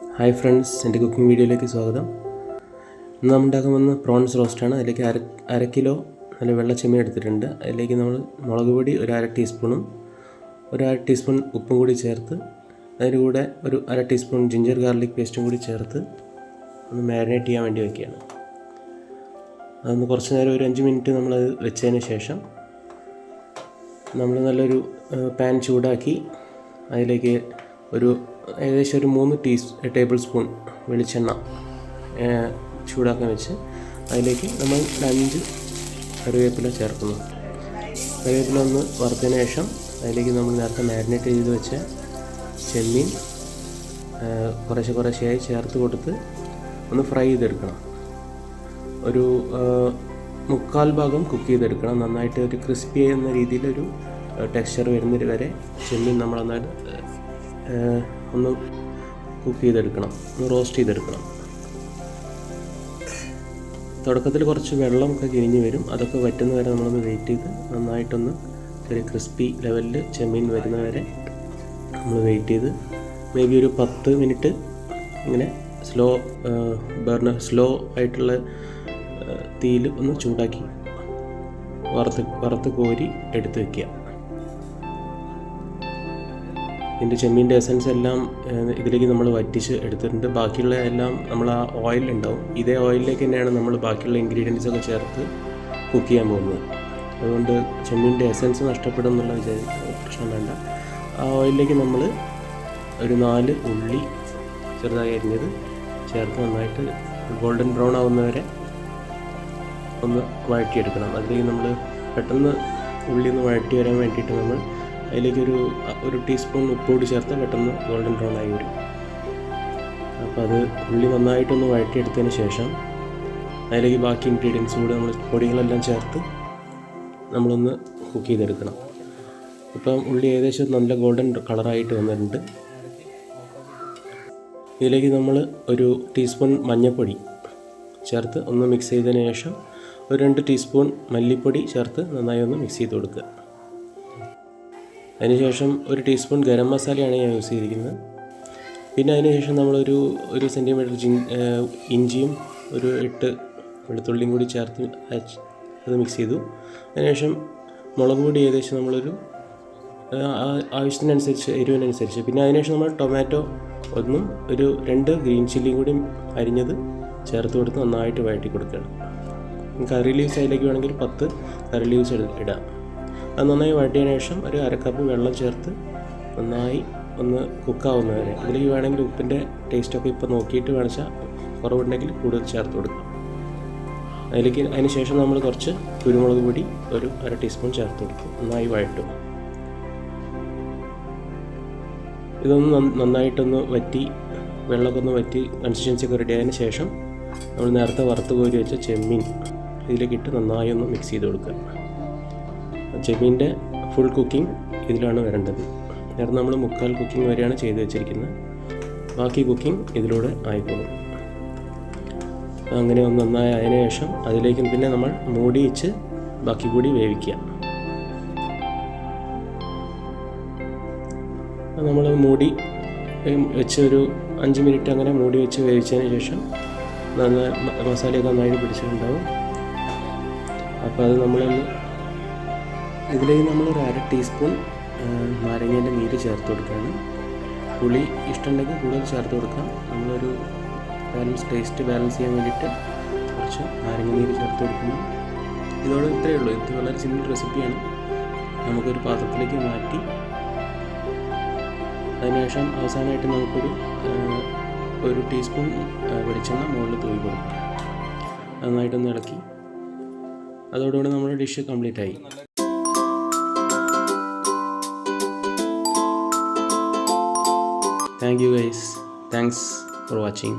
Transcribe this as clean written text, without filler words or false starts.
Hi friends, എൻ്റെ cooking വീഡിയോയിലേക്ക് സ്വാഗതം. ഇന്ന് നമ്മൾ ഉണ്ടാക്കാൻ പോകുന്ന പ്രോൺസ് റോസ്റ്റാണ്. അതിലേക്ക് അര കിലോ നല്ല വെള്ള ചെമ്മീൻ എടുത്തിട്ടുണ്ട്. അതിലേക്ക് നമ്മൾ മുളക് പൊടി ഒരു അര ടീസ്പൂണും ഒരു അര ടീസ്പൂൺ ഉപ്പും കൂടി ചേർത്ത്, അതിൻ്റെ കൂടെ ഒരു അര ടീസ്പൂൺ ജിഞ്ചർ ഗാർലിക് പേസ്റ്റും കൂടി ചേർത്ത് ഒന്ന് മാരിനേറ്റ് ചെയ്യാൻ വേണ്ടി വയ്ക്കുകയാണ്. അതൊന്ന് കുറച്ച് നേരം ഒരു 5 മിനിറ്റ് നമ്മളത് വെച്ചതിന് ശേഷം നമ്മൾ നല്ലൊരു പാൻ ചൂടാക്കി അതിലേക്ക് ഏകദേശം ഒരു 3 ടേബിൾ സ്പൂൺ വെളിച്ചെണ്ണ ചൂടാക്കാൻ വെച്ച് അതിലേക്ക് നമ്മൾ 5 കറിവേപ്പില ചേർക്കുന്നു. കറിവേപ്പില ഒന്ന് വറുത്തതിന് ശേഷം അതിലേക്ക് നമ്മൾ നേരത്തെ മാരിനേറ്റ് ചെയ്ത് വെച്ച ചെമ്മീൻ കുറേശ്ശെയായി ചേർത്ത് കൊടുത്ത് ഒന്ന് ഫ്രൈ ചെയ്തെടുക്കണം. ഒരു 3/4 ഭാഗം കുക്ക് ചെയ്തെടുക്കണം. നന്നായിട്ട് ഒരു ക്രിസ്പി എന്ന രീതിയിലൊരു ടെക്സ്ചർ വരുന്നത് വരെ ചെമ്മീൻ നമ്മൾ നന്നായിട്ട് ഒന്ന് കുക്ക് ചെയ്തെടുക്കണം, ഒന്ന് റോസ്റ്റ് ചെയ്തെടുക്കണം. തുടക്കത്തിൽ കുറച്ച് വെള്ളമൊക്കെ കിഴിഞ്ഞ് വരും. അതൊക്കെ വറ്റുന്ന വരെ നമ്മളൊന്ന് വെയിറ്റ് ചെയ്ത് നന്നായിട്ടൊന്ന് ഒരു ക്രിസ്പി ലെവലിൽ ചെമ്മീൻ വരുന്ന വരെ നമ്മൾ വെയിറ്റ് ചെയ്ത് മേ ബി ഒരു 10 മിനിറ്റ് ഇങ്ങനെ സ്ലോ ആയിട്ടുള്ള തീയിൽ ഒന്ന് ചൂടാക്കി വറുത്ത് കോരി എടുത്ത് വയ്ക്കുക. ഇതിൻ്റെ ചെമ്മീൻ്റെ എസൻസ് എല്ലാം ഇതിലേക്ക് നമ്മൾ വറ്റിച്ച് എടുത്തിട്ടുണ്ട്. ബാക്കിയുള്ള എല്ലാം നമ്മൾ ആ ഓയിലുണ്ടാവും. ഇതേ ഓയിലിലേക്ക് തന്നെയാണ് നമ്മൾ ബാക്കിയുള്ള ഇൻഗ്രീഡിയൻസൊക്കെ ചേർത്ത് കുക്ക് ചെയ്യാൻ പോകുന്നത്. അതുകൊണ്ട് ചെമ്മീൻ്റെ എസൻസ് നഷ്ടപ്പെടും എന്നുള്ള പ്രശ്നം വേണ്ട. ആ ഓയിലിലേക്ക് നമ്മൾ ഒരു 4 ഉള്ളി ചെറുതായി അരിഞ്ഞത് ചേർത്ത് നന്നായിട്ട് ഗോൾഡൻ ബ്രൗൺ ആവുന്നവരെ ഒന്ന് വഴറ്റിയെടുക്കണം. അതിലേക്ക് നമ്മൾ പെട്ടെന്ന് ഉള്ളി ഒന്ന് വഴറ്റി വരാൻ വേണ്ടിയിട്ട് നമ്മൾ അതിലേക്ക് ഒരു ടീസ്പൂൺ ഉപ്പ് കൂടി ചേർത്ത് പെട്ടെന്ന് ഗോൾഡൻ ബ്രൗൺ ആയി വരും. അപ്പോൾ അത് ഉള്ളി നന്നായിട്ടൊന്ന് വഴറ്റിയെടുത്തതിന് ശേഷം അതിലേക്ക് ബാക്കി ഇൻഗ്രീഡിയൻസ് കൂടെ നമ്മൾ പൊടികളെല്ലാം ചേർത്ത് നമ്മളൊന്ന് കുക്ക് ചെയ്തെടുക്കണം. ഇപ്പം ഉള്ളി ഏകദേശം നല്ല ഗോൾഡൻ കളറായിട്ട് വന്നിട്ടുണ്ട്. ഇതിലേക്ക് നമ്മൾ ഒരു ടീസ്പൂൺ മഞ്ഞൾപ്പൊടി ചേർത്ത് ഒന്ന് മിക്സ് ചെയ്തതിന് ശേഷം ഒരു 2 ടീസ്പൂൺ മല്ലിപ്പൊടി ചേർത്ത് നന്നായി ഒന്ന് മിക്സ് ചെയ്ത് കൊടുക്കുക. അതിനുശേഷം ഒരു ടീസ്പൂൺ ഗരം മസാലയാണ് ഞാൻ യൂസ് ചെയ്തിരിക്കുന്നത്. പിന്നെ അതിനുശേഷം നമ്മളൊരു സെൻറ്റിമീറ്റർ ഇഞ്ചിയും ഒരു 8 വെളുത്തുള്ളിയും കൂടി ചേർത്ത് അത് മിക്സ് ചെയ്തു. അതിനുശേഷം മുളക് പൊടി ഏകദേശം നമ്മളൊരു ആവശ്യത്തിനനുസരിച്ച് എരിവിനനുസരിച്ച്, പിന്നെ അതിനുശേഷം നമ്മൾ ടൊമാറ്റോ ഒന്നും ഒരു 2 ഗ്രീൻ ചില്ലിയും കൂടി അരിഞ്ഞത് ചേർത്ത് കൊടുത്ത് നന്നായിട്ട് വഴറ്റി കൊടുക്കണം. കറി ലീവ്സ് അതിലേക്ക് വേണമെങ്കിൽ 10 കറി ലീവ്സ് ഇടാം. അത് നന്നായി വഴറ്റിയതിന് ശേഷം ഒരു 1/2 കപ്പ് വെള്ളം ചേർത്ത് നന്നായി ഒന്ന് കുക്കാവുന്നവരെ. ഇതിലേക്ക് വേണമെങ്കിൽ ഉപ്പിൻ്റെ ടേസ്റ്റൊക്കെ ഇപ്പോൾ നോക്കിയിട്ട് വേണിച്ചാൽ കുറവുണ്ടെങ്കിൽ കൂടുതൽ ചേർത്ത് കൊടുക്കാം. അതിന് ശേഷം നമ്മൾ കുറച്ച് കുരുമുളക് പൊടി ഒരു 1/2 ടീസ്പൂൺ ചേർത്ത് കൊടുക്കും. നന്നായി വഴറ്റും. ഇതൊന്ന് നന്നായിട്ടൊന്ന് വറ്റി, വെള്ളമൊക്കെ ഒന്ന് വറ്റി കൺസിസ്റ്റൻസി ഒക്കെ റെഡി ആയതിന് ശേഷം നമ്മൾ നേരത്തെ വറുത്ത് കോരി വെച്ച ചെമ്മീൻ ഇതിലേക്കിട്ട് നന്നായി ഒന്ന് മിക്സ് ചെയ്ത് കൊടുക്കുക. ചെമ്മീൻ്റെ ഫുൾ കുക്കിംഗ് ഇതിലാണ് വരേണ്ടത്. നേരത്തെ നമ്മൾ 3/4 കുക്കിംഗ് വരെയാണ് ചെയ്ത് വെച്ചിരിക്കുന്നത്. ബാക്കി കുക്കിംഗ് ഇതിലൂടെ ആയിക്കോളും. അങ്ങനെ ഒന്ന് നന്നായി അതിന് ശേഷം അതിലേക്ക് പിന്നെ നമ്മൾ മൂടി വെച്ച് ബാക്കി കൂടി വേവിക്കുക. നമ്മൾ മൂടി വെച്ച് ഒരു 5 മിനിറ്റ് അങ്ങനെ മൂടി വെച്ച് വേവിച്ചതിന് ശേഷം മസാലയൊക്കെ നന്നായിട്ട് പിടിച്ചിട്ടുണ്ടാവും. അപ്പോൾ അത് നമ്മളൊന്ന് ഇതിലേക്ക് നമ്മളൊരു 1/2 ടീസ്പൂൺ നാരങ്ങേൻ്റെ നീര് ചേർത്ത് കൊടുക്കുകയാണ്. പുളി ഇഷ്ടമുണ്ടെങ്കിൽ കൂടുതൽ ചേർത്ത് കൊടുക്കാം. നമ്മളൊരു ടേസ്റ്റ് ബാലൻസ് ചെയ്യാൻ വേണ്ടിയിട്ട് കുറച്ച് നാരങ്ങ നീര് ചേർത്ത് കൊടുക്കുന്നു. ഇതോടെ ഇത്രയേ ഉള്ളൂ. ഇത് വളരെ സിമ്പിൾ റെസിപ്പിയാണ്. നമുക്കൊരു പാത്രത്തിലേക്ക് മാറ്റി അതിനുശേഷം അവസാനമായിട്ട് നമുക്കൊരു ടീസ്പൂൺ വെളിച്ചെണ്ണ മുകളിൽ തൂവി കൊടുക്കും. നന്നായിട്ടൊന്ന് ഇളക്കി അതോടുകൂടി നമ്മുടെ ഡിഷ് കംപ്ലീറ്റ് ആയി. Thank you guys. Thanks for watching.